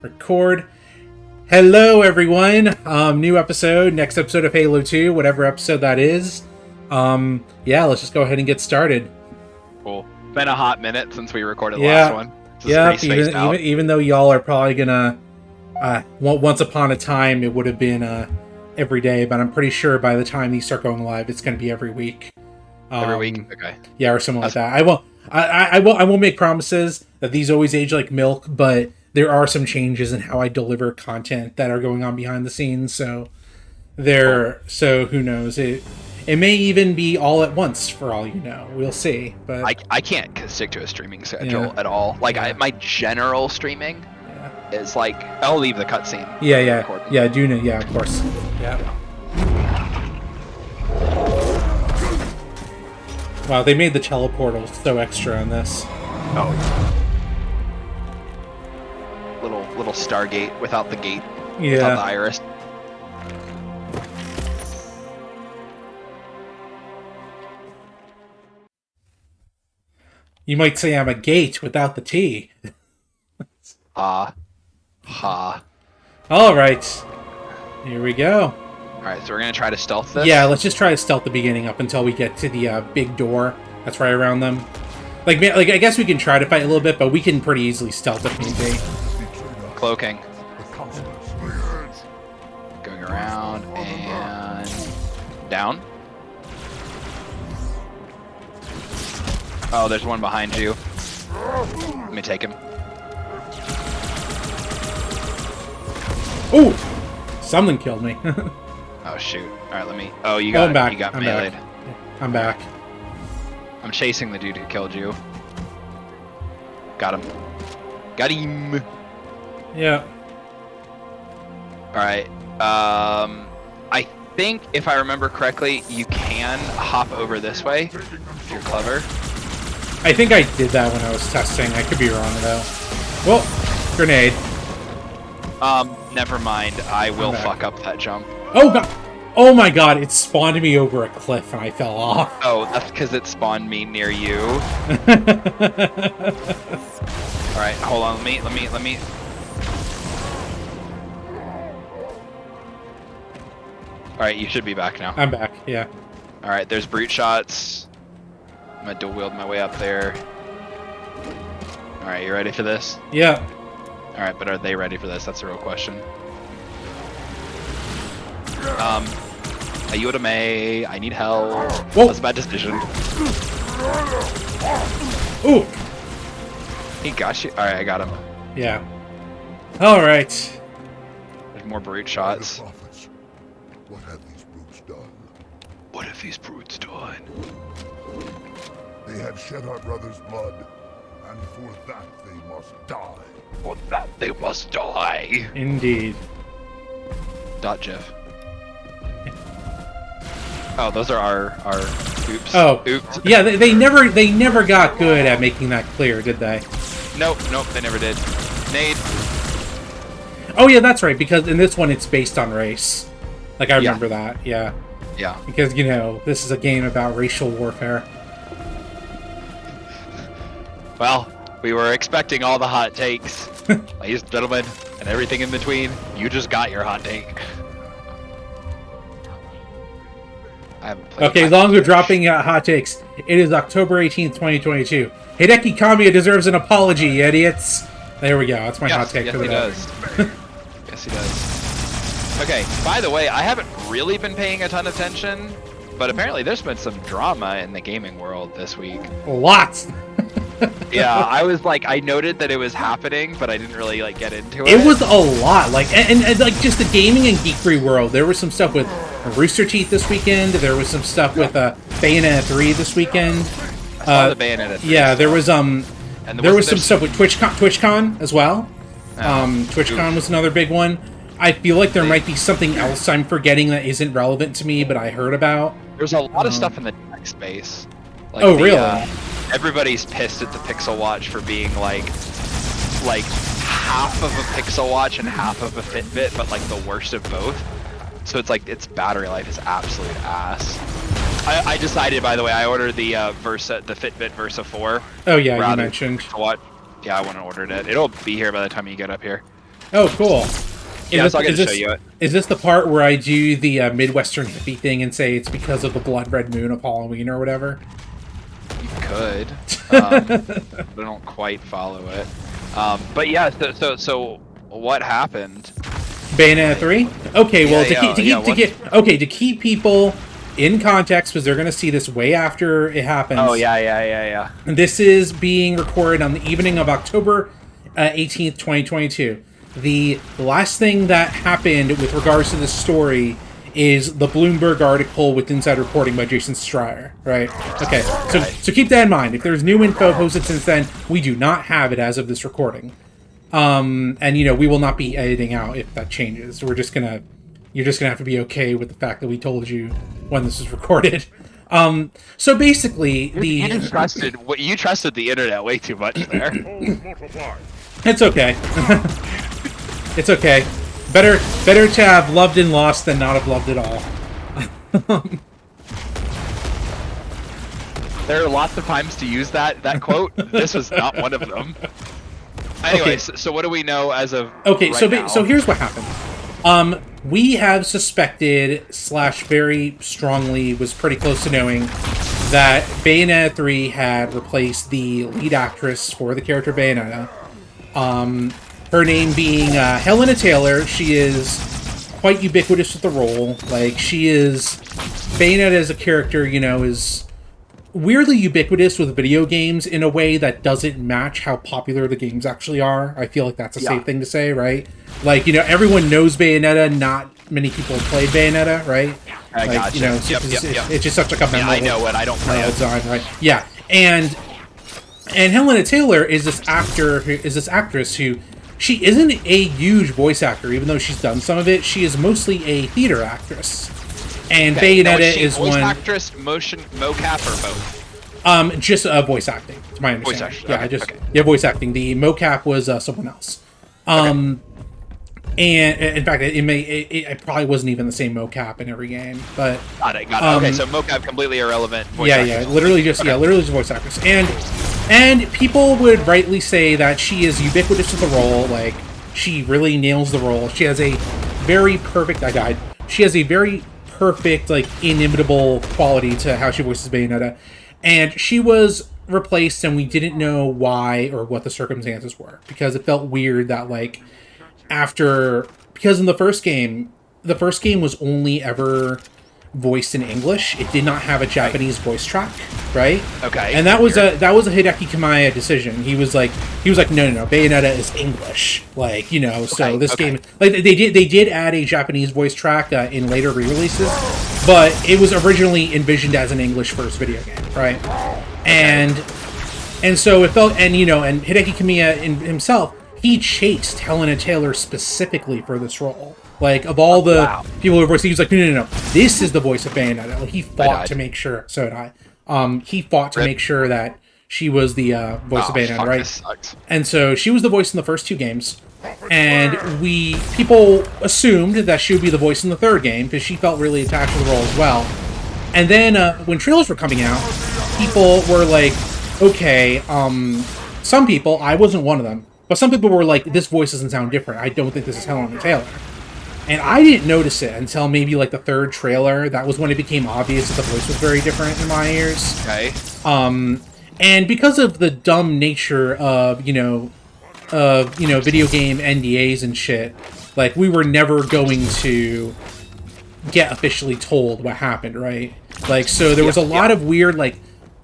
Record. Hello, everyone. New episode, next episode of Halo 2, whatever episode that is. Yeah, let's just go ahead and get started. Cool. Been a hot minute since we recorded the last one. Yeah, even though y'all are probably gonna, once upon a time, it would have been every day, but I'm pretty sure by the time these start going live, it's gonna be every week. Every week? Okay. Yeah, or something like that. I won't make promises that these always age like milk, but there are some changes in how I deliver content that are going on behind the scenes. So so who knows? It may even be all at once for all you know. We'll see. But I can't stick to a streaming schedule at all. Like my general streaming is like I'll leave the cutscene. Yeah. Do you know? Yeah, of course. Yeah. Wow, they made the teleportal so extra on this. Oh. Little Stargate without the gate. Yeah. Without the iris. You might say I'm a gate without the T. Ha. Alright. Here we go. Alright, so we're gonna try to stealth this? Yeah, let's just try to stealth the beginning up until we get to the big door that's right around them. Like, I guess we can try to fight a little bit, but we can pretty easily stealth if need be. Cloaking. Going around and down. Oh, there's one behind you. Let me take him. Ooh! Something killed me. Oh shoot. Alright, let me... Oh, you got meleeed. I'm back. I'm chasing the dude who killed you. Got him. Got him! Yeah. Alright. I think, if I remember correctly, you can hop over this way, if you're clever. I think I did that when I was testing. I could be wrong, though. Well, grenade. Never mind. I will fuck up that jump. Oh, God! Oh, my God! It spawned me over a cliff, and I fell off. Oh, that's because it spawned me near you. Alright, hold on. Let me... Alright, you should be back now. I'm back, yeah. Alright, there's brute shots. I'm gonna dual wield my way up there. Alright, you ready for this? Yeah. Alright, but are they ready for this? That's the real question. Ayuda May, I need help. Whoa. That's a bad decision. Ooh! He got you. Alright, I got him. Yeah. Alright. There's more brute shots. What have these brutes done? What have these brutes done? They have shed our brother's blood, and for that they must die. For that they must die. Indeed. .gif. Oh, those are our oops. Oh. Oops. Yeah, they never got good at making that clear, did they? Nope, they never did. Nade. Oh yeah, that's right, because in this one it's based on race. Like, I remember that, yeah. Yeah. Because, you know, this is a game about racial warfare. Well, we were expecting all the hot takes. Ladies and gentlemen, and everything in between, you just got your hot take. I haven't played. Okay, as long as we're dropping hot takes, it is October 18th, 2022. Hideki Kamiya deserves an apology, you idiots! There we go, that's my hot take for the day. Yes, he does. Okay, by the way, I haven't really been paying a ton of attention, but apparently there's been some drama in the gaming world this week. Lots! Yeah, I was like, I noted that it was happening, but I didn't really like get into it. It was a lot, like, and like just the gaming and geekery world. There was some stuff with Rooster Teeth this weekend. There was some stuff with Bayonetta 3 this weekend. I saw the Bayonetta 3 yeah, there was and there was some stuff with TwitchCon as well. TwitchCon was another big one. I feel like there might be something else I'm forgetting that isn't relevant to me, but I heard about. There's a lot of stuff in the tech space. Like really? Everybody's pissed at the Pixel Watch for being like half of a Pixel Watch and half of a Fitbit, but like the worst of both. So it's like its battery life is absolute ass. I decided, by the way, I ordered the Fitbit Versa 4. Oh yeah, you mentioned. What? Yeah, I went and ordered it. It'll be here by the time you get up here. Oh, cool. Yeah, so I'll get to show you it. Is this the part where I do the Midwestern hippie thing and say it's because of the blood red moon of Halloween or whatever? You could. I don't quite follow it. But yeah, so what happened? Bayonetta 3? Okay, well, to keep people in context, because they're going to see this way after it happens. Oh, yeah. This is being recorded on the evening of October 18th, 2022. The last thing that happened with regards to this story is the Bloomberg article with inside reporting by Jason Schreier, right? Okay, so keep that in mind. If there's new info posted since then, we do not have it as of this recording. And, we will not be editing out if that changes. You're just gonna have to be okay with the fact that we told you when this was recorded. So basically, you trusted the internet way too much there. It's okay. It's okay. Better to have loved and lost than not have loved at all. There are lots of times to use that quote. This was not one of them. Anyways, so what do we know as of now? So here's what happened. We have suspected / very strongly was pretty close to knowing that Bayonetta 3 had replaced the lead actress for the character Bayonetta. Her name being Helena Taylor. She is quite ubiquitous with the role. Like, she is... Bayonetta as a character, is weirdly ubiquitous with video games in a way that doesn't match how popular the games actually are. I feel like that's a safe thing to say, right? Like, everyone knows Bayonetta, not many people have played Bayonetta, right? I gotcha. It's just such like a memorable... I know it, I don't play it. Design, right? Yeah, and Helena Taylor is this actress who... She isn't a huge voice actor, even though she's done some of it. She is mostly a theater actress. And Bayonetta is voice one... actress, motion, mocap, or both? Just voice acting, to my understanding. Voice acting. Voice acting. The mocap was someone else. And in fact, it probably wasn't even the same mocap in every game. But got it. Okay, so mocap completely irrelevant. Literally just voice actress. And people would rightly say that she is ubiquitous with the role. Like, she really nails the role. She has a very perfect... I died. She has a very perfect, like, inimitable quality to how she voices Bayonetta. And she was replaced, and we didn't know why or what the circumstances were. Because it felt weird that, like, because in the first game was only ever voiced in English. It did not have a Japanese voice track, right? Okay. And that was a Hideki Kamiya decision. He was like, no, Bayonetta is English, like, this game, like, they did add a Japanese voice track in later re-releases, but it was originally envisioned as an English first video game, right? And so it felt, and Hideki Kamiya himself, he chased Helena Taylor specifically for this role. Like, of all the people who voiced, he was like, no, this is the voice of Bayonetta. Like, he fought to make sure. So did I. He fought to make sure that she was the voice of Bayonetta, right? And so she was the voice in the first two games. And people assumed that she would be the voice in the third game because she felt really attached to the role as well. And then when trailers were coming out, people were like, okay, some people, I wasn't one of them, but some people were like, this voice doesn't sound different. I don't think this is Helena Taylor. And I didn't notice it until maybe like the third trailer. That was when it became obvious that the voice was very different in my ears. Okay. And because of the dumb nature of, video game NDAs and shit, like, we were never going to get officially told what happened, right? Like, so there was a lot of weird, like,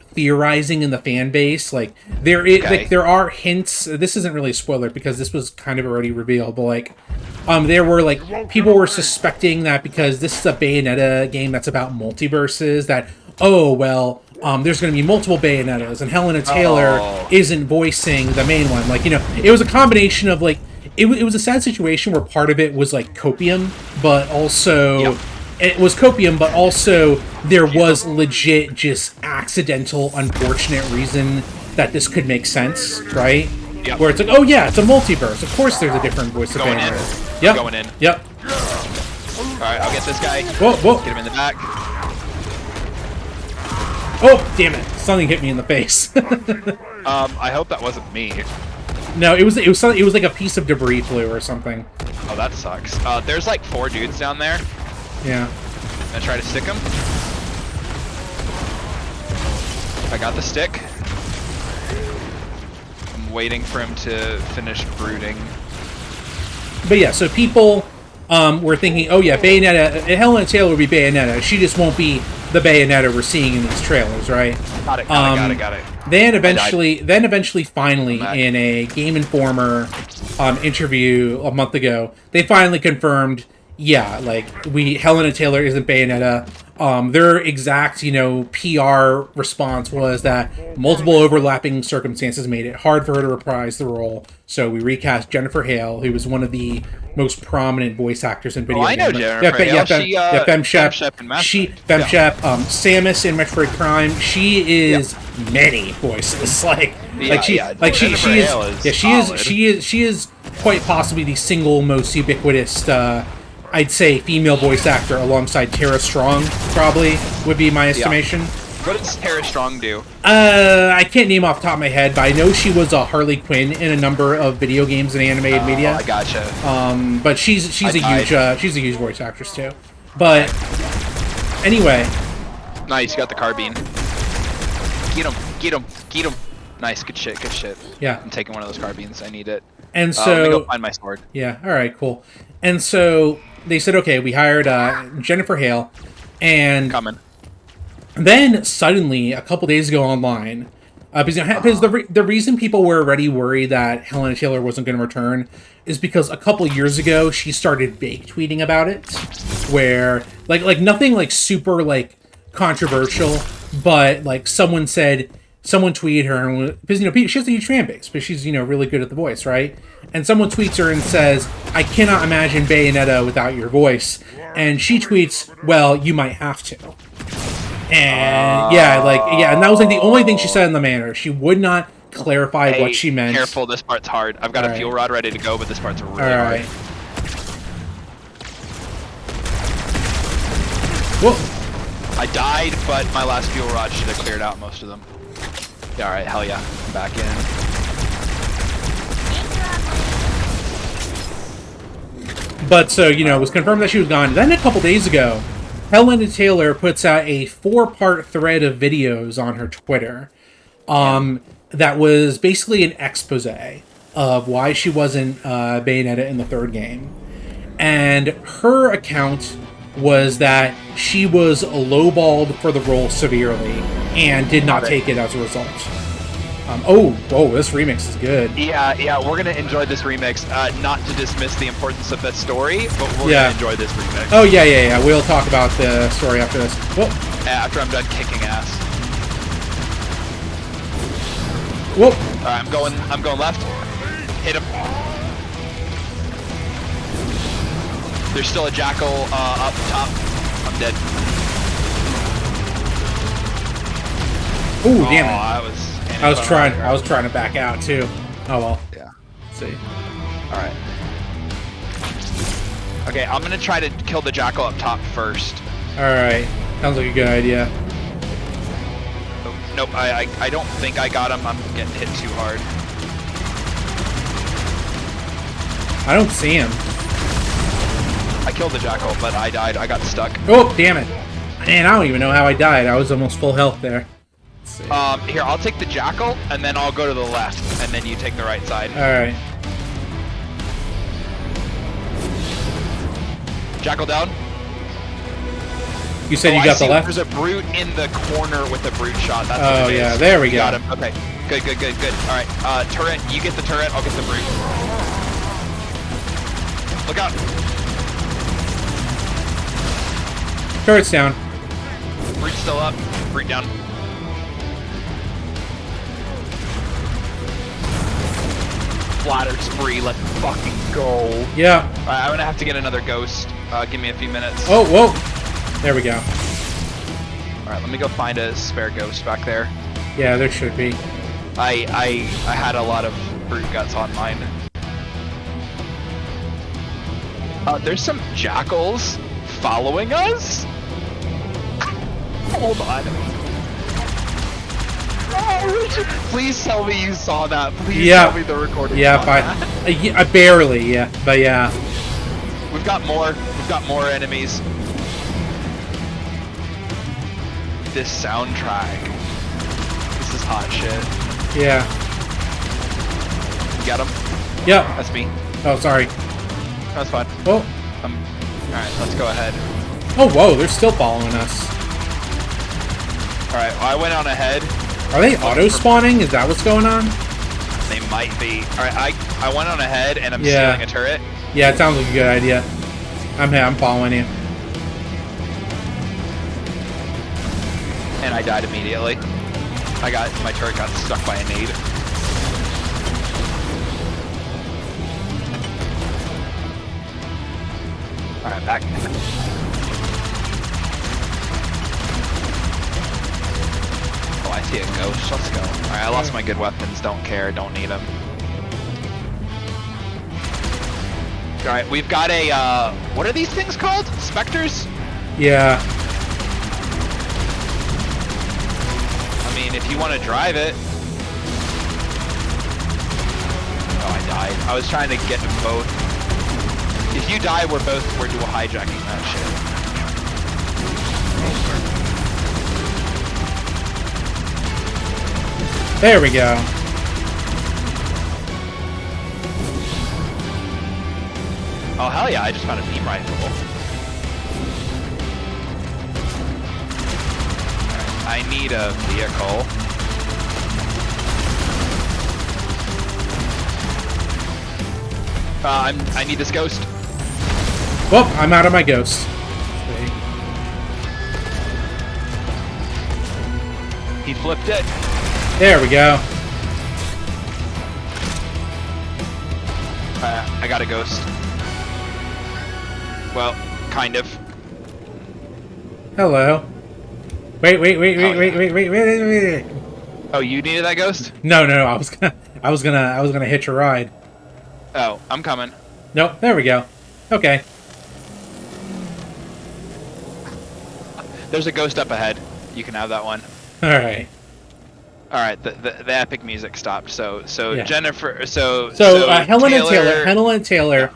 theorizing in the fan base. Like, there are hints. This isn't really a spoiler because this was kind of already revealed, but like, there were like, people were suspecting that because this is a Bayonetta game that's about multiverses, that there's going to be multiple Bayonettas and Helena Taylor isn't voicing the main one. Like, it was a combination of like, it was a sad situation where part of it was like copium, but also it was copium, but also there was legit just accidental, unfortunate reason that this could make sense, right? Yep. Where it's like, oh yeah, it's a multiverse. Of course there's a different voice of Bayonetta. Yep. Going in. Yep. Alright, I'll get this guy. Whoa. Get him in the back. Oh, damn it. Something hit me in the face. I hope that wasn't me. No, it was like a piece of debris flew or something. Oh, that sucks. There's like 4 dudes down there. Yeah. Gonna try to stick him. I got the stick. I'm waiting for him to finish brooding. But yeah, so people were thinking, oh yeah, Bayonetta, Helena Taylor will be Bayonetta. She just won't be the Bayonetta we're seeing in these trailers, right? Got it. Then eventually, finally, in a Game Informer interview a month ago, they finally confirmed, yeah, like Helena Taylor isn't Bayonetta. Their exact, PR response was that multiple overlapping circumstances made it hard for her to reprise the role. So we recast Jennifer Hale, who was one of the most prominent voice actors in video games. I know Jennifer Hale. Femshep and Femshep, Samus in Metroid Prime. She is many voices. She is quite possibly the single most ubiquitous. I'd say female voice actor alongside Tara Strong, probably, would be my estimation. What does Tara Strong do? I can't name off the top of my head, but I know she was a Harley Quinn in a number of video games and animated media. I gotcha. But she's a huge voice actress too. But anyway. Nice, you got the carbine. Get him. Nice, good shit. Yeah. I'm taking one of those carbines, I need it. And so let me go find my sword. Yeah, alright, cool. And so they said, okay, we hired Jennifer Hale, and Coming. then suddenly, a couple days ago online, because the reason people were already worried that Helena Taylor wasn't going to return is because a couple years ago, she started fake tweeting about it, where, like nothing, like, super, like, controversial, but, like, someone tweeted her, because, she has a huge fan base, but she's, really good at the voice, right? And someone tweets her and says, I cannot imagine Bayonetta without your voice. And she tweets, well, you might have to. And, and that was, like, the only thing she said in the manner. She would not clarify what she meant. Careful, this part's hard. I've got a fuel rod ready to go, but this part's really hard. Whoa! I died, but my last fuel rod should have cleared out most of them. Yeah, alright, hell yeah. I'm back in. But so, it was confirmed that she was gone. Then a couple days ago, Helena Taylor puts out a 4-part thread of videos on her Twitter that was basically an expose of why she wasn't Bayonetta in the 3rd game. And her account was that she was lowballed for the role severely and did not take it as a result. This remix is good. Yeah, we're gonna enjoy this remix. Not to dismiss the importance of the story, but we're gonna enjoy this remix. Oh yeah. We'll talk about the story after this. Whoa. After I'm done kicking ass. Whoa. Alright, I'm going left. Hit him. There's still a jackal up top. I'm dead. Ooh, damn it. I was trying to back out too. Oh well. Yeah. Let's see. Alright. Okay, I'm gonna try to kill the jackal up top first. Alright. Sounds like a good idea. Oh, nope, I don't think I got him. I'm getting hit too hard. I don't see him. I killed the jackal, but I died. I got stuck. Oh, damn it. Man, I don't even know how I died. I was almost full health there. Here, I'll take the jackal, and then I'll go to the left, and then you take the right side. Alright. Jackal down. You said you got the left? There's a brute in the corner with a brute shot. That's what it is. There we go. Got him. Okay. Good. Alright, turret. You get the turret, I'll get the brute. Look out. Turret's down. Brute's still up. Brute down. Splatter spree, let's fucking go. Yeah. Alright, I'm gonna have to get another ghost. Give me a few minutes. Oh, whoa. There we go. Alright, let me go find a spare ghost back there. Yeah, there should be. I had a lot of brute guts on mine. There's some jackals following us? Hold on. Please tell me you saw that. Please Yeah. tell me the recording. Yeah, saw fine. that. Yeah, barely, yeah. But yeah. We've got more. We've got more enemies. This soundtrack. This is hot shit. Yeah. Get him? Yep. That's me. Oh, sorry. That's fine. Oh. Alright, let's go ahead. Oh, whoa, they're still following us. Alright, well, I went on ahead. Are they auto-spawning? Is that what's going on? They might be. Alright, I went on ahead and I'm Yeah. stealing a turret. Yeah, it sounds like a good idea. I'm following you. And I died immediately. My turret got stuck by a nade. Alright, back. Oh, I see a ghost. Let's go. Alright, I lost my good weapons. Don't care. Don't need them. Alright, we've got a, what are these things called? Spectres? Yeah. I mean, if you want to drive it. Oh, I died. I was trying to get them both. If you die, we're dual hijacking that shit. There we go. Oh, hell yeah, I just found a beam rifle. Alright, I need a vehicle. I need this ghost. Well, I'm out of my ghost. He flipped it. There we go. I got a ghost. Well, kind of. Hello. Wait. Oh, you needed that ghost? No. I was gonna hitch a ride. Oh, I'm coming. Nope. There we go. Okay. There's a ghost up ahead. You can have that one. All right. All right. The epic music stopped. So Yeah. Jennifer. Helen Taylor, and Taylor.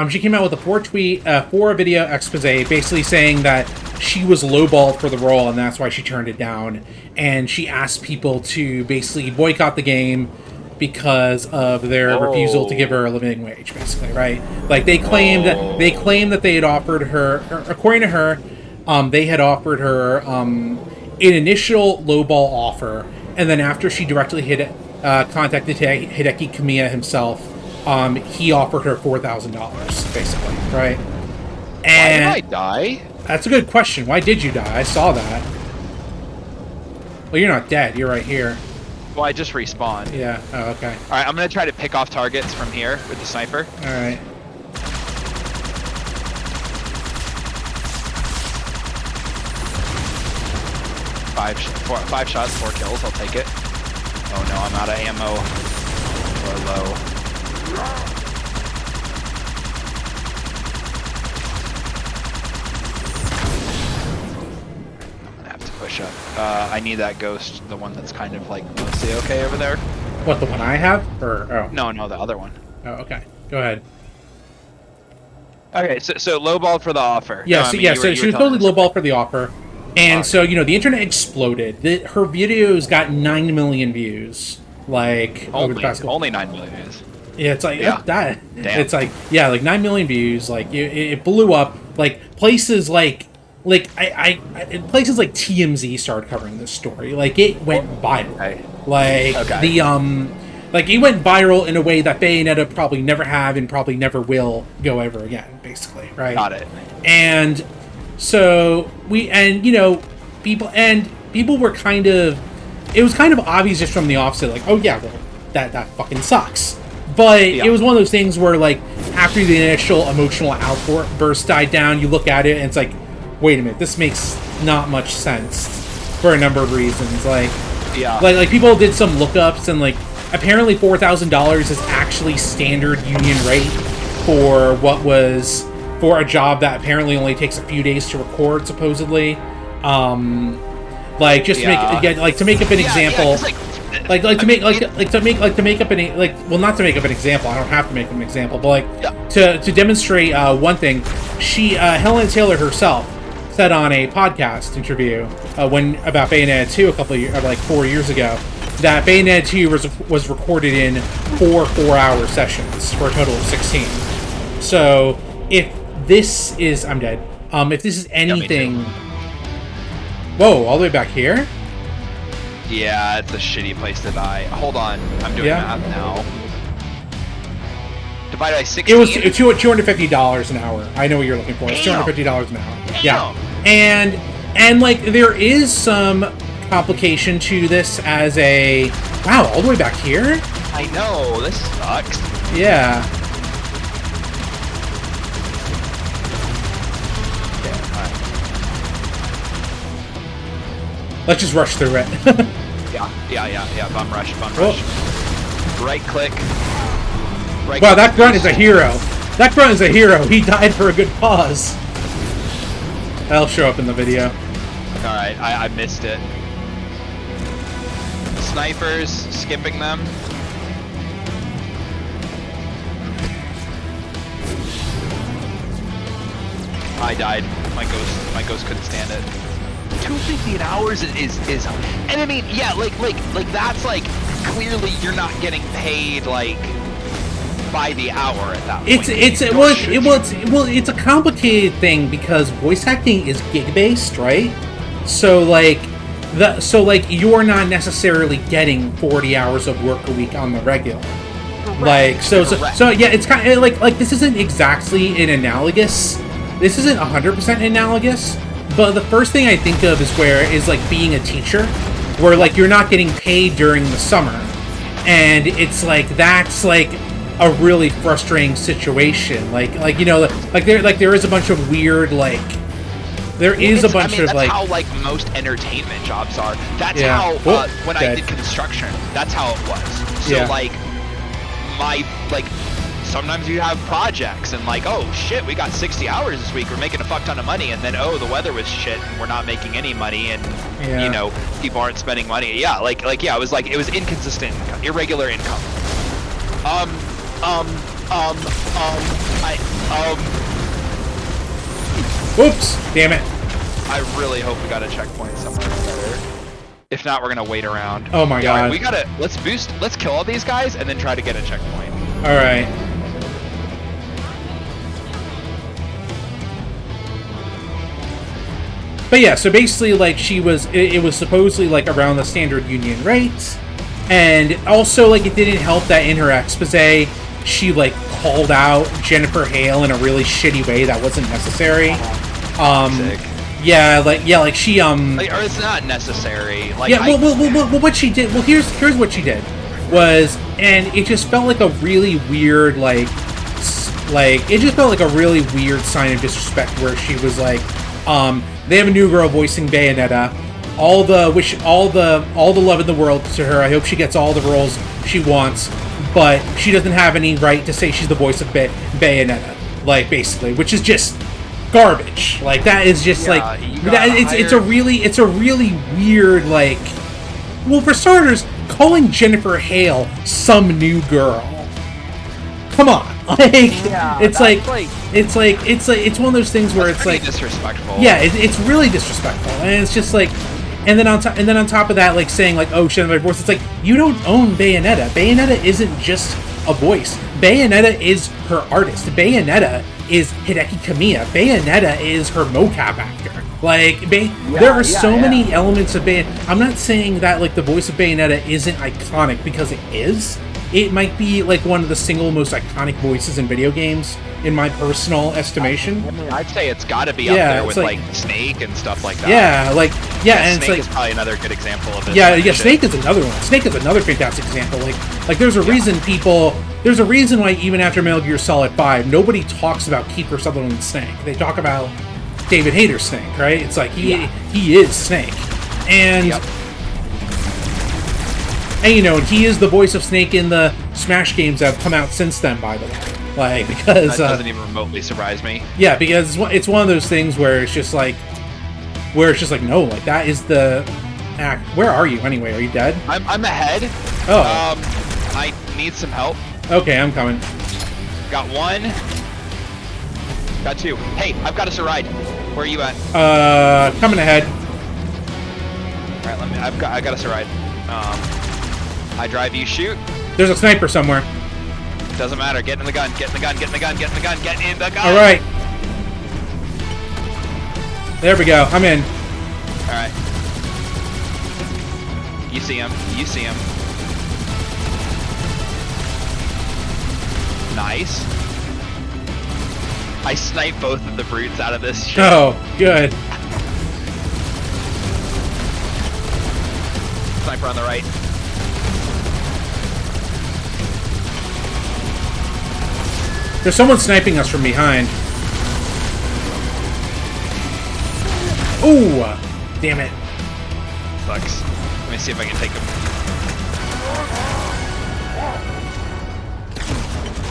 She came out with a 4-video expose, basically saying that she was lowballed for the role, and that's why she turned it down. And she asked people to basically boycott the game because of their refusal to give her a living wage, basically, right? Like they claimed that they had offered her, according to her, they had offered her an initial lowball offer, and then after she directly contacted Hideki Kamiya himself, he offered her $4,000, basically, right? And why did I die? That's a good question. Why did you die? I saw that. Well, you're not dead. You're right here. Well, I just respawned. Yeah. Oh, okay. All right, I'm gonna try to pick off targets from here with the sniper. All right. Five shots, 4 kills. I'll take it. Oh no, I'm out of ammo. Or low. I'm gonna have to push up. I need that ghost, the one that's kind of like mostly okay over there. What, the one I have? Or oh. No, the other one. Oh, okay. Go ahead. Okay, so lowball for the offer. Yeah. No, I So mean, yeah. you So were she was telling totally us. lowball for the offer, and so the internet exploded. Her videos got 9 million views. Like over the past Only 9 million views. Yeah, it's like Yeah. that. Damn. It's like like 9 million views. Like it blew up. Like places like places like TMZ started covering this story. Like it went viral. Okay. Like Okay. like it went viral in a way that Bayonetta probably never have and probably never will go ever again. Basically, right? Got it. And so people were kind of, it was kind of obvious just from the offset, like, oh yeah, well that fucking sucks. But it was one of those things where, like, after the initial emotional outburst died down, you look at it and it's like, wait a minute, this makes not much sense for a number of reasons. Like people did some lookups and like apparently $4,000 is actually standard union rate for for a job that apparently only takes a few days to record, supposedly. Like just to make again, like to make up an example. To make up an well, not to make up an example. I don't have to make up an example, but like to demonstrate one thing. Helen Taylor herself said on a podcast interview when about Bayonetta 2 a couple of years, like 4 years ago, that Bayonetta 2 was recorded in 4-hour sessions for a total of 16. So if this is, I'm dead. If this is anything, whoa, all the way back here. Yeah, it's a shitty place to die. Hold on, I'm doing math now. Divided by 16. It was $250 an hour. I know what you're looking for. It's $250 an hour. Damn. Yeah, and like there is some complication to this as a wow, all the way back here. I know this sucks. Yeah. Let's just rush through it. yeah. Bum rush. Right click. Wow, that grunt is a hero. That grunt is a hero. He died for a good cause. That'll show up in the video. Alright, I missed it. Snipers, skipping them. I died. My ghost couldn't stand it. $250 an hour is, and I mean, yeah, like that's like clearly you're not getting paid like by the hour at that point. It's a complicated thing because voice acting is gig based, right? So like you're not necessarily getting 40 hours of work a week on the regular. Correct. Like so yeah, it's kind of like this isn't exactly an analogous. This isn't 100% analogous. But the first thing I think of is like being a teacher, where like you're not getting paid during the summer, and it's like that's like a really frustrating situation. Like you know, like there is a bunch of weird like that's how like most entertainment jobs are. That's how when I did construction, that's how it was. So like sometimes you have projects and like, oh shit, we got 60 hours this week, we're making a fuck ton of money, and then oh, the weather was shit and we're not making any money, and you know, people aren't spending money. Yeah, it was inconsistent income, irregular income. Whoops, damn it. I really hope we got a checkpoint somewhere better. If not, we're gonna wait around. Oh my god. Let's kill all these guys and then try to get a checkpoint. Alright. But yeah, so basically, like, it was supposedly, like, around the standard union rates, and also, like, it didn't help that in her expose, she, like, called out Jennifer Hale in a really shitty way that wasn't necessary. Sick. Yeah, she, or it's not necessary. Like, yeah, well, what she did, here's what she did, was, and it just felt like a really weird, it just felt like a really weird sign of disrespect, where she was like, they have a new girl voicing Bayonetta. All the love in the world to her. I hope she gets all the roles she wants, but she doesn't have any right to say she's the voice of Bayonetta. Like, basically, which is just garbage. Like, that is just it's a really weird, like, well, for starters, calling Jennifer Hale some new girl. Come on. It's one of those things where it's like disrespectful. Yeah, it's really disrespectful, and it's just like, and then on top of that, like saying like, oh, she has another voice. It's like, you don't own Bayonetta. Bayonetta isn't just a voice. Bayonetta is her artist. Bayonetta is Hideki Kamiya. Bayonetta is her mocap actor. Like, there are so many elements of Bayonetta. I'm not saying that like the voice of Bayonetta isn't iconic, because it is. It might be like one of the single most iconic voices in video games, in my personal estimation. I mean, I'd say it's got to be up there with like Snake and stuff like that. Yeah, and Snake it's is probably another good example of it. Yeah, Snake is another one. Snake is another fantastic example. Like there's a reason there's a reason why even after Metal Gear Solid 5, nobody talks about Kiefer Sutherland's Snake. They talk about David Hayter's Snake, right? It's like he is Snake, and. Yep. And, you know, he is the voice of Snake in the Smash games that have come out since then, by the way. Like, because... That doesn't even remotely surprise me. Yeah, because it's one of those things where it's just like... no, like, that is the... Where are you anyway? Are you dead? I'm ahead. Oh. I need some help. Okay, I'm coming. Got one. Got two. Hey, I've got us a ride. Where are you at? Coming ahead. All right, I got us a ride. I drive, you shoot. There's a sniper somewhere. Doesn't matter. Get in the gun. Get in the gun. Get in the gun. Get in the gun. Get in the gun. All right. There we go. I'm in. All right. You see him. You see him. Nice. I sniped both of the brutes out of this shit. Oh, good. Sniper on the right. There's someone sniping us from behind. Ooh! Damn it. Sucks. Let me see if I can take him.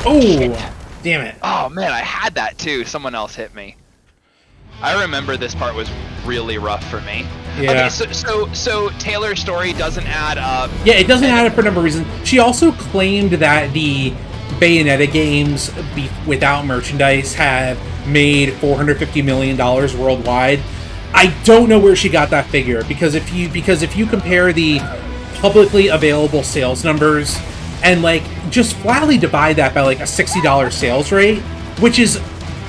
Oh! Damn it. Oh man, I had that too. Someone else hit me. I remember this part was really rough for me. Yeah. Okay, so Taylor's story doesn't add up. Yeah, it doesn't add up for a number of reasons. She also claimed that the Bayonetta games, without merchandise, have made $450 million worldwide. I don't know where she got that figure, because if you compare the publicly available sales numbers and like just flatly divide that by like a $60 sales rate, which is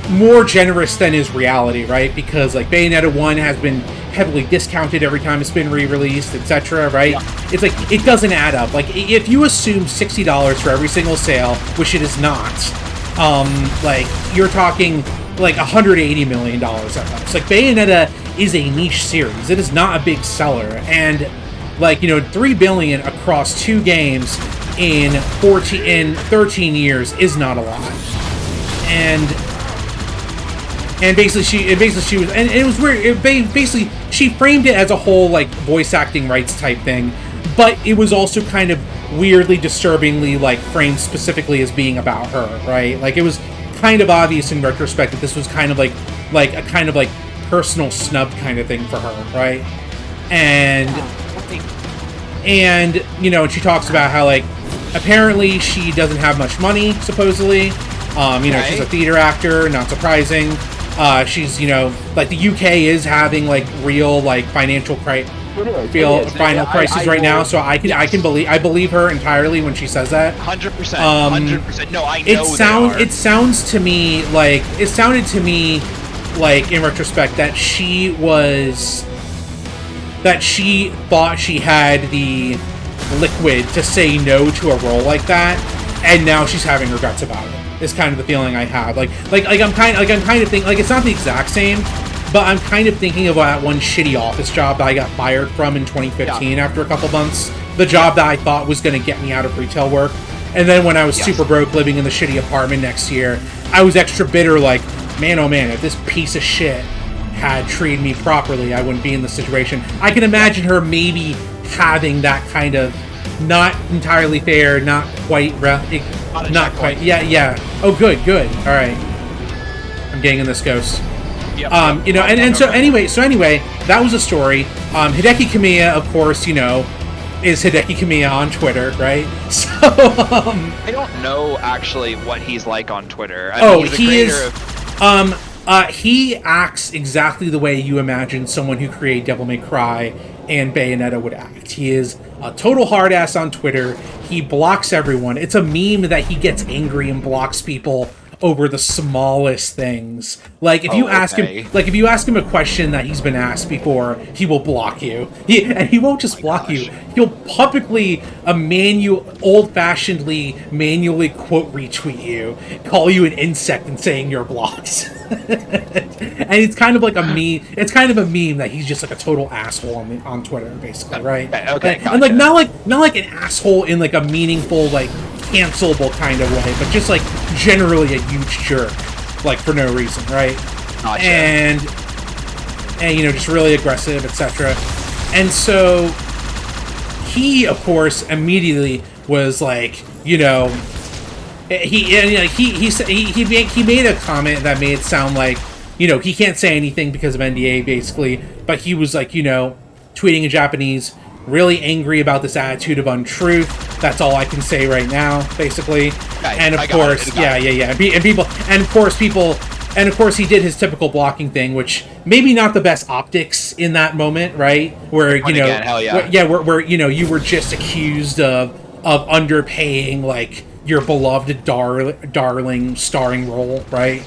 more generous than is reality, right? Because like Bayonetta 1 has been heavily discounted every time it's been re-released, etc., right? Yeah. It's like, it doesn't add up. Like, if you assume $60 for every single sale, which it is not, like, you're talking like $180 million at most. Like, Bayonetta is a niche series. It is not a big seller. And, like, you know, $3 billion across 2 games in 13 years is not a lot. And basically she was, and it was weird. Basically, she framed it as a whole like voice acting rights type thing, but it was also kind of weirdly, disturbingly like framed specifically as being about her, right? Like it was kind of obvious in retrospect that this was kind of like a kind of like personal snub kind of thing for her, right? And you know, she talks about how like apparently she doesn't have much money, supposedly. You know, she's a theater actor, not surprising. She's, you know, like the UK is having like real like financial crisis right now, so I believe her entirely when she says that. 100%. 100%. No, I know it sounded to me like in retrospect that she thought she had the liquid to say no to a role like that, and now she's having regrets about it. Is kind of the feeling I have. Like I'm kind of thinking, like, it's not the exact same, but I'm kind of thinking of that one shitty office job that I got fired from in 2015 after a couple months. The job that I thought was going to get me out of retail work. And then when I was super broke living in the shitty apartment next year, I was extra bitter, like, man, oh man, if this piece of shit had treated me properly, I wouldn't be in this situation. I can imagine her maybe having that kind of not entirely fair, not quite, yeah. Oh, good. All right, I'm getting in this ghost. You know, and so anyway, that was a story. Hideki Kamiya, of course, you know, is Hideki Kamiya on Twitter, right? So, I don't know actually what he's like on Twitter. I mean, he acts exactly the way you imagine someone who created Devil May Cry and Bayonetta would act. He is a total hard ass on Twitter. He blocks everyone. It's a meme that he gets angry and blocks people over the smallest things. Like if you ask him a question that he's been asked before, he will block you. And he won't just block you. He'll publicly old-fashionedly manually quote retweet you, call you an insect, and saying you're blocked. And it's kind of like a meme. It's kind of a meme that he's just like a total asshole on Twitter, basically, right? Okay. And like not like an asshole in like a meaningful like cancelable kind of way, but just like generally a huge jerk, like for no reason, right? Gotcha. And you know, just really aggressive, etc. And so he, of course, immediately was like, you know, he made a comment that made it sound like, you know, he can't say anything because of NDA, basically. But he was like, you know, tweeting in Japanese, really angry about this attitude of untruth. That's all I can say right now, basically. And of course, and of course he did his typical blocking thing, which maybe not the best optics in that moment, right? Where where you were just accused of underpaying like your beloved darling starring role, right?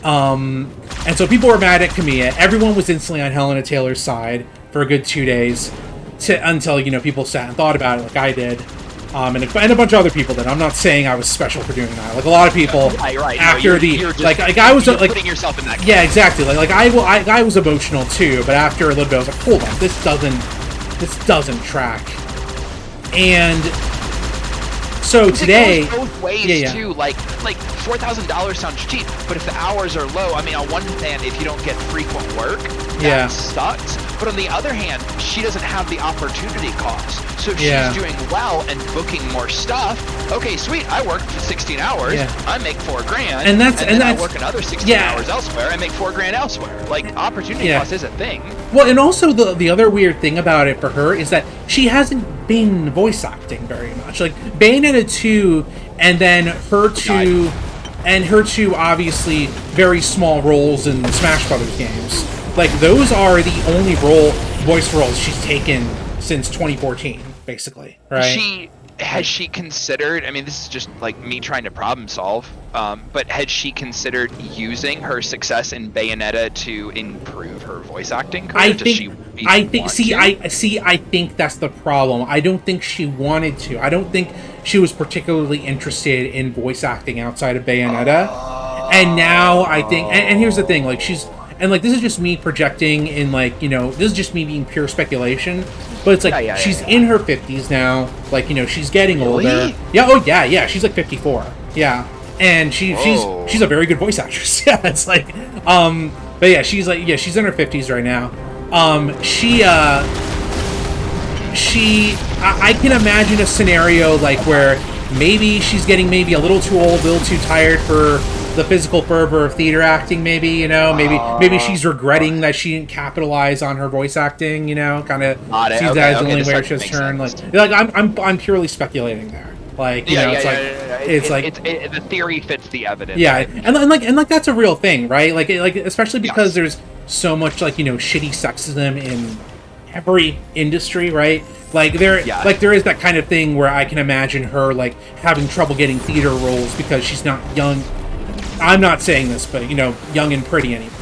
And so people were mad at Kamiya. Everyone was instantly on Helena Taylor's side for a good 2 days, until people sat and thought about it, like I did. And a bunch of other people did. I'm not saying I was special for doing that. Like a lot of people, after I was like putting yourself in that. Yeah, exactly. I was emotional too, but after a little bit, I was like, hold on, this doesn't track. And so today, it goes both ways too. Like $4,000 sounds cheap, but if the hours are low, I mean, on one hand, if you don't get frequent work, that sucks. But on the other hand, she doesn't have the opportunity cost. So if she's doing well and booking more stuff, okay, sweet, I work 16 hours, I make $4,000, and that's I work another 16 hours elsewhere, I make $4,000 elsewhere. Like, opportunity cost is a thing. Well, and also the other weird thing about it for her is that she hasn't been voice acting very much. Like Bayonetta 2, and then her two obviously very small roles in the Smash Brothers games. Like those are the only voice roles she's taken since 2014, basically, right? Has she considered, I mean, this is just like me trying to problem solve, but had she considered using her success in Bayonetta to improve her voice acting career? I think that's the problem. I don't think she wanted to. I don't think she was particularly interested in voice acting outside of Bayonetta. And now I think, and here's the thing, like this is just me projecting in this is just me being pure speculation. But it's like she's in her 50s now. Like she's getting older. Yeah. Oh yeah. She's like 54. Yeah, and she's a very good voice actress. Yeah, it's like but yeah, she's in her 50s right now. I can imagine a scenario like where maybe she's getting maybe a little too old, a little too tired for the physical fervor of theater acting, maybe, maybe she's regretting that she didn't capitalize on her voice acting, kind of sees that as the only way she has turned. Like I'm purely speculating there. Like, the theory fits the evidence. Yeah, and that's a real thing, right? Like especially because there's so much shitty sexism in every industry, right? Like there is that kind of thing where I can imagine her like having trouble getting theater roles because she's not young. I'm not saying this, but young and pretty anymore.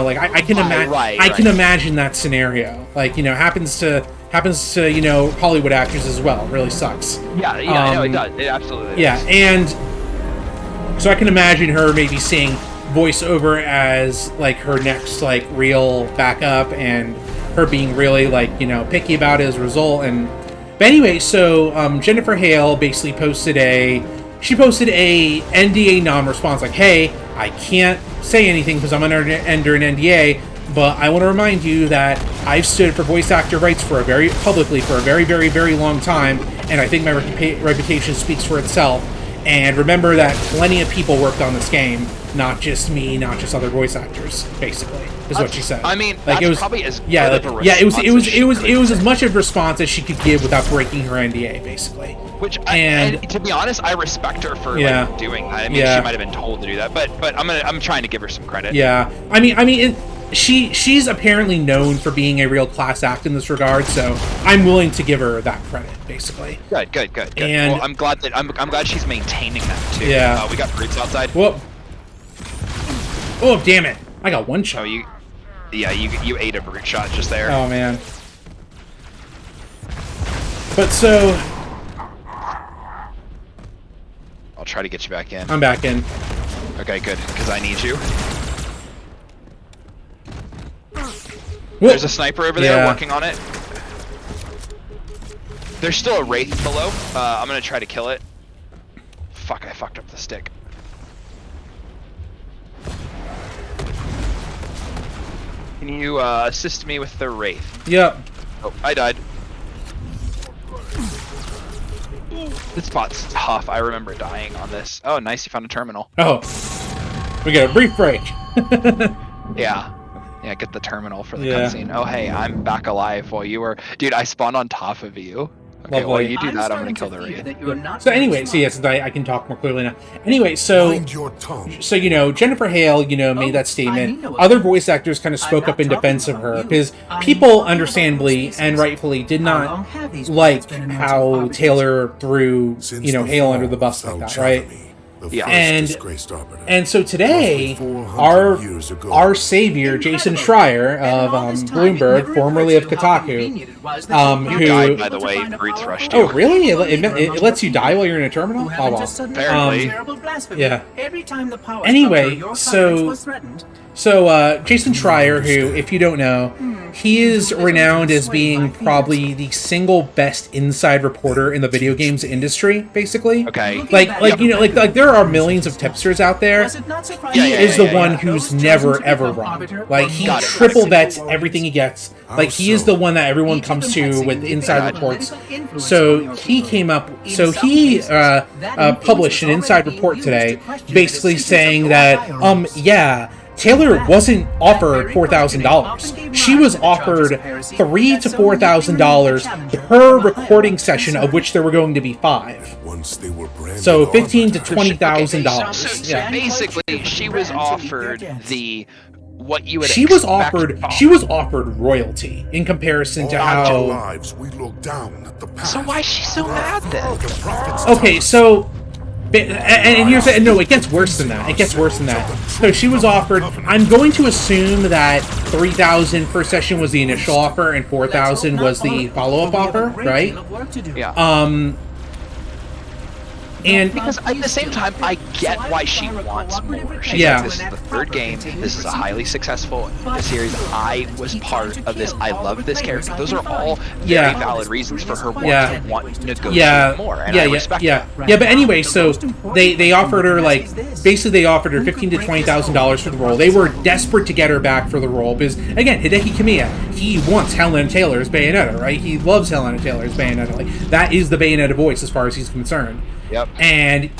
Like I can imagine. I can imagine that scenario. Like happens to Hollywood actors as well. It really sucks. Yeah, no, it does. It absolutely. Yeah, and so I can imagine her maybe seeing voiceover as like her next like real backup, and her being really like picky about it as a result. But anyway, so Jennifer Hale basically posted a NDA non-response, like, hey, I can't say anything because I'm under an NDA, but I want to remind you that I've stood for voice actor rights publicly for a very, very, very long time, and I think my reputation speaks for itself. And remember that plenty of people worked on this game, not just me, not just other voice actors, basically, is what she said. I mean, like, that's probably as good of a response it was as much of a response as she could give without breaking her NDA, basically. Which, and to be honest, I respect her for like, doing that. I mean, she might have been told to do that, but I'm trying to give her some credit. Yeah, I mean, she's apparently known for being a real class act in this regard, so I'm willing to give her that credit, basically. Good. And well, I'm glad she's maintaining that too. Yeah. We got brutes outside. Whoop. Oh, damn it! I got one shot. Oh, you ate a brute shot just there. Oh man. But so. I'll try to get you back in. I'm back in. Okay, good, because I need you. Whoop. There's a sniper over there working on it. There's still a wraith below. I'm gonna try to kill it. Fuck, I fucked up the stick. Can you assist me with the wraith? Yep. Oh, I died. This spot's tough. I remember dying on this. Oh, nice. You found a terminal. Oh. We got a brief break. Yeah. Yeah, get the terminal for the cutscene. Oh, hey, I'm back alive while you were... Dude, I spawned on top of you. Okay, Lovely. while you do that, I'm gonna kill the raid. So anyway, so yes, I can talk more clearly now. Anyway, so Jennifer Hale, made that statement. Other voice actors kind of spoke up in defense of her because people, understandably and rightfully, did not like how Taylor threw Hale under the bus like that, right? Yeah. And so today, our savior, Jason Schreier of Bloomberg, formerly of Kotaku, who died, by the way, brute thrushed you. Oh, really? It lets you die while you're in a terminal? Oh, well. Apparently. Yeah. Anyway, so Jason Schreier, who, if you don't know, he is renowned as being probably the single best inside reporter in the video games industry, basically. Okay. Like there are millions of tipsters out there. He is the one who's never ever wrong. Like he triple vets everything he gets. Like he is the one that everyone comes to with inside reports. So he came up. So he published an inside report today, basically saying that Taylor wasn't offered $4,000. She was offered $3,000 to $4,000 per recording session, of which there were going to be 5. So $15,000 to $20,000. So basically, she was offered what you would she was offered royalty in comparison to how. So why is she so mad then? Okay, so. And here's no, it gets worse than that. It gets worse than that. So she was offered. I'm going to assume that $3,000 per session was the initial offer and $4,000 was the follow-up offer, right? Yeah. And because at the same time, I get why she wants more. She's like, this is the third game. This is a highly successful series. I was part of this. I love this character. Those are all very valid reasons for her want to negotiate more. And I respect that. Yeah, but anyway, so they offered her basically $15,000 to $20,000 for the role. They were desperate to get her back for the role because again, Hideki Kamiya, he wants Helena Taylor's Bayonetta, right? He loves Helena Taylor's Bayonetta. Like that is the Bayonetta voice as far as he's concerned. Yep. And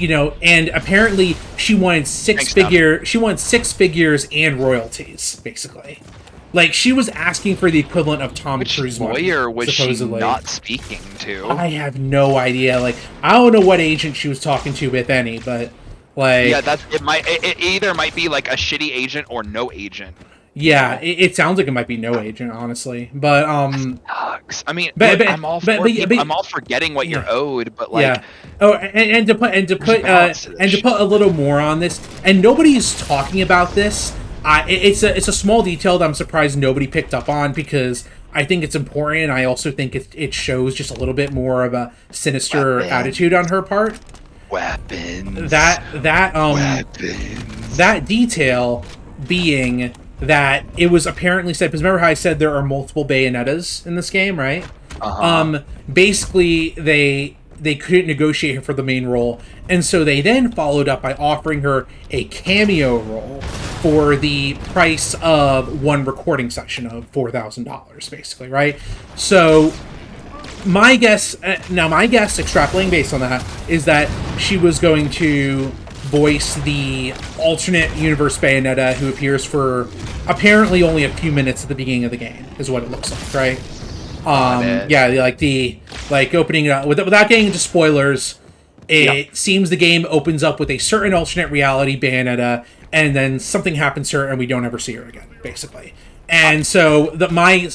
and apparently she wanted six figures and royalties, basically. Like she was asking for the equivalent of Tom Cruise money. Which lawyer was supposedly. She not speaking to? I have no idea. Like I don't know what agent she was talking to, if any, but like it either might be like a shitty agent or no agent. Yeah, it sounds like it might be no agent, honestly. But sucks. I mean, I'm all for getting what you're owed, but like, Oh, and to put a little more on this, and nobody's talking about this. It's a small detail that I'm surprised nobody picked up on because I think it's important. And I also think it shows just a little bit more of a sinister attitude on her part. Weapons. That detail being that it was apparently said, because remember how I said there are multiple Bayonettas in this game, right? Basically, they couldn't negotiate her for the main role, and so they then followed up by offering her a cameo role for the price of one recording session of $4,000, basically, right? So my guess, extrapolating based on that, is that she was going to voice the alternate universe Bayonetta who appears for apparently only a few minutes at the beginning of the game, is what it looks like, right? Opening it up without getting into spoilers, it seems the game opens up with a certain alternate reality Bayonetta, and then something happens to her and we don't ever see her again, basically. And so my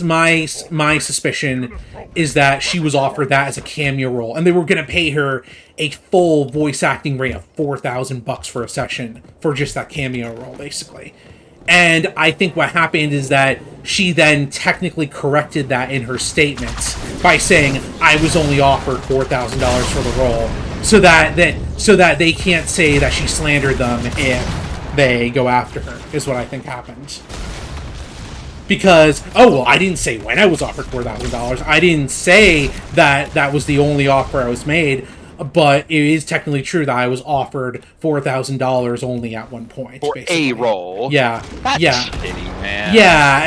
suspicion is that she was offered that as a cameo role, and they were going to pay her a full voice acting rate of $4,000 for a session for just that cameo role, basically. And I think what happened is that she then technically corrected that in her statements by saying, I was only offered $4,000 for the role, so that they can't say that she slandered them if they go after her, is what I think happened. Because, I didn't say when I was offered $4,000. I didn't say that that was the only offer I was made, but it is technically true that I was offered $4,000 only at one point. For basically. A role. Yeah. That's shitty, man. Yeah,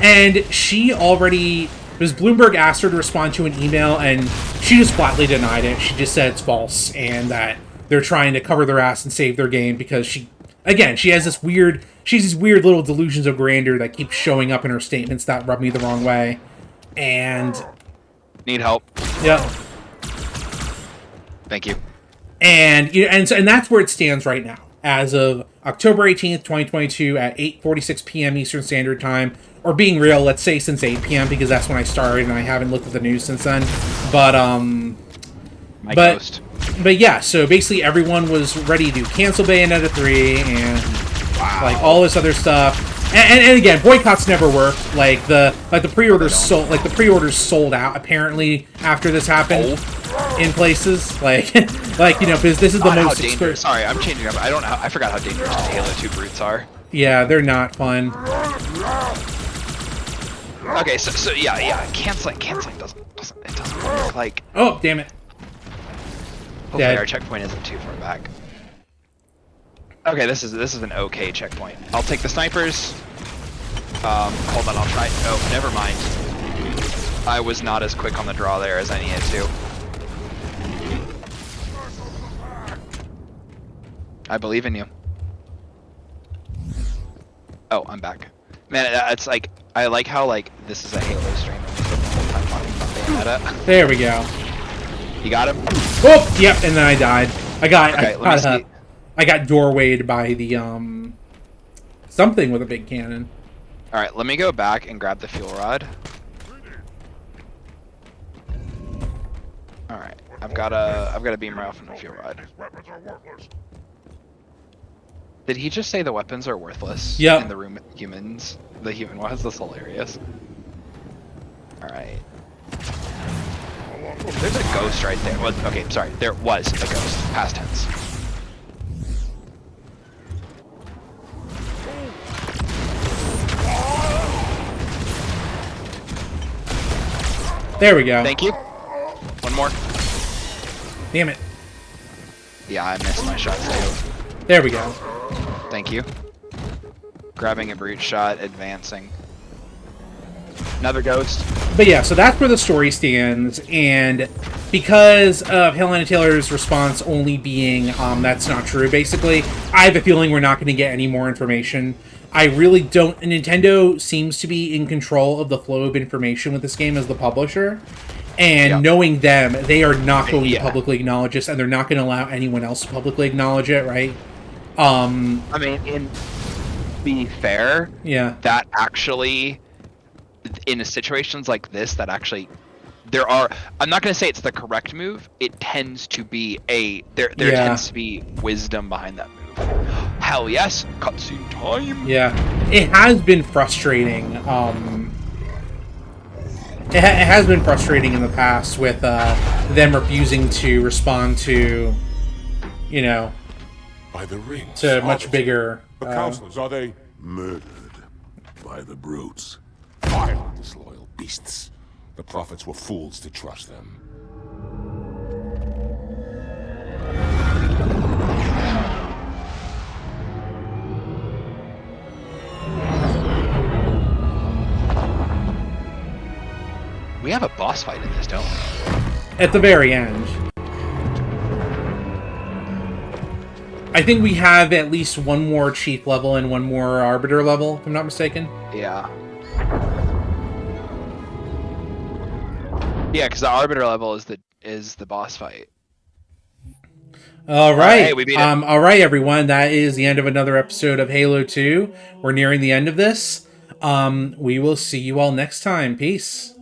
and she already, because Bloomberg asked her to respond to an email, and she just flatly denied it. She just said it's false, and that they're trying to cover their ass and save their game because she has this weird she's these weird little delusions of grandeur that keep showing up in her statements that rub me the wrong way. And Need help. yeah. Thank you. And that's where it stands right now, as of October 18th, 2022, at 8:46 p.m. Eastern Standard Time. Or being real, let's say since 8 p.m. because that's when I started, and I haven't looked at the news since then. But Ghost. But yeah, so basically everyone was ready to cancel Bayonetta 3 and like all this other stuff. And again, boycotts never work. Like the pre-orders sold out apparently after this happened in places like because this is the most dangerous. Sorry, I'm changing up. I forgot how dangerous the Halo 2 brutes are. Yeah, they're not fun. Okay, so yeah, canceling doesn't work. Like, oh damn it. hopefully Dead. our checkpoint isn't too far back. Okay, this is an okay checkpoint. I'll take the snipers. Hold on, I'll try. Oh, never mind. I was not as quick on the draw there as I needed to. I believe in you. Oh, I'm back. Man, it's like I like how like this is a Halo stream and we spend the whole time talking about Bayonetta. There we go. You got him? Oh, yep, and then I died. I got doorwayed by the something with a big cannon. All right, let me go back and grab the fuel rod. All right, I've got a beam rifle and a fuel rod. Did he just say the weapons are worthless? Yep. In the room with humans, the human was. That's hilarious. All right. There's a ghost right there. Well, okay, sorry. There was a ghost. Past tense. There we go. Thank you. One more. Damn it. Yeah, I missed my shot too. There we go. Thank you. Grabbing a brute shot, advancing. Another ghost. But yeah, so that's where the story stands, and because of Helena Taylor's response only being, that's not true, basically, I have a feeling we're not going to get any more information. I really don't... Nintendo seems to be in control of the flow of information with this game as the publisher, and knowing them, they are not going to publicly acknowledge this, and they're not going to allow anyone else to publicly acknowledge it, right? I mean, in be fair, that actually, in situations like this, that actually, there are, I'm not going to say it's the correct move, it tends to be there tends to be wisdom behind that move. Hell yes, cutscene time. Yeah, it has been frustrating. It has been frustrating in the past with them refusing to respond to, by the rings. To much bigger. The counselors, are they murdered by the brutes? Vile, disloyal beasts. The prophets were fools to trust them. We have a boss fight in this, don't we? At the very end. I think we have at least one more chief level and one more arbiter level, if I'm not mistaken. Yeah. Yeah, because the arbiter level is the boss fight. All right. Hey, we beat it. All right, everyone. That is the end of another episode of Halo 2. We're nearing the end of this. We will see you all next time. Peace.